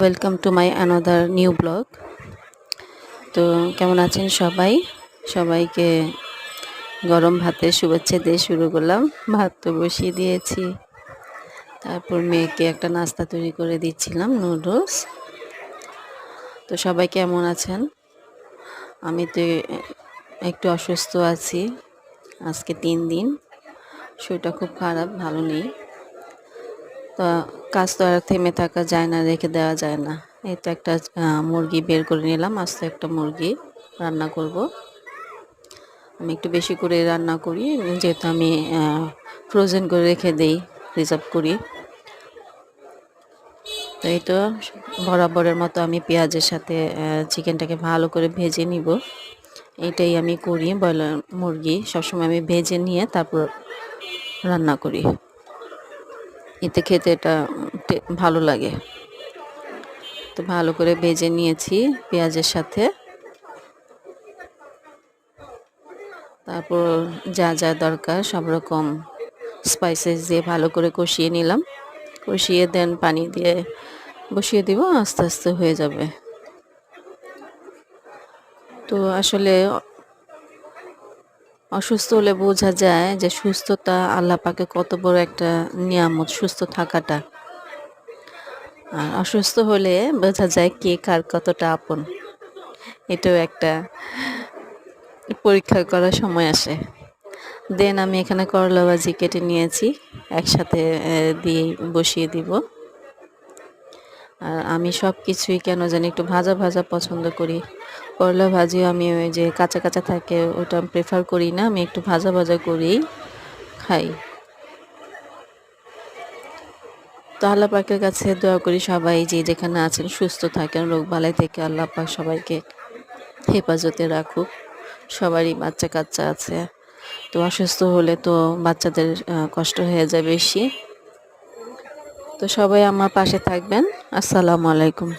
Welcome to my another new blog. তো কেমন আছেন সবাই? সবাইকে গরম ভাতের শুভেচ্ছা দিয়ে শুরু করলাম। ভাত তো বসিয়ে দিয়েছি, তারপর মেয়েকে একটা নাস্তা তৈরি করে দিচ্ছিলাম, নুডলস। তো সবাই কেমন আছেন? আমি তো একটু অসুস্থ আছি, আজকে 3 দিন। শরীরটা খুব খারাপ, ভালো নেই। তো কাজ তো আর থেমে থাকা যায় না, রেখে দেওয়া যায় না। এই তো একটা মুরগি বের করে নিলাম, আস্ত একটা মুরগি রান্না করব। আমি একটু বেশি করে রান্না করি, যেহেতু আমি ফ্রোজেন করে রেখে দেই, রিজার্ভ করি। তো এই তো বরাবরের মতো আমি পেঁয়াজের সাথে চিকেনটাকে ভালো করে ভেজে নিব। এটাই আমি করি, ব্রয়লার মুরগি সবসময় আমি ভেজে নিয়ে তারপর রান্না করি, এতে খেতে এটা ভালো লাগে। তো ভালো করে ভেজে নিয়েছি পেঁয়াজের সাথে। তারপর যা যা দরকার সব রকম স্পাইসেস দিয়ে ভালো করে কষিয়ে নিলাম। কষিয়ে দেন পানি দিয়ে বসিয়ে দিব, আস্তে আস্তে হয়ে যাবে। তো আসলে অসুস্থ হলে বোঝা যায় যে সুস্থতা আল্লাহ পাকে কত বড় একটা নিয়ামত, সুস্থ থাকাটা। আর অসুস্থ হলে বোঝা যায় কে কার কতটা আপন। এটাও একটা পরীক্ষা করার সময় আসে। দেন আমি এখানে করলা ভাজি কেটে নিয়েছি, একসাথে দিয়ে বসিয়ে দিব। আর আমি সব কিছুই কেন জানি একটু ভাজা ভাজা পছন্দ করি। করলা ভাজিও আমি ওই যে কাঁচা কাঁচা থাকে ওটা প্রেফার করি না, আমি একটু ভাজা ভাজা করেই খাই। তো আল্লাহ পাকের কাছে দোয়া করি সবাই যে যেখানে আছেন সুস্থ থাকেন, রোগ বালাই থেকে আল্লাহ পাক সবাইকে হেফাজতে রাখুক। সবারই বাচ্চা কাচ্চা আছে, তো অসুস্থ হলে তো বাচ্চাদের কষ্ট হয়ে যায় বেশি। তো সবাই আমার পাশে থাকবেন। আসসালামু আলাইকুম।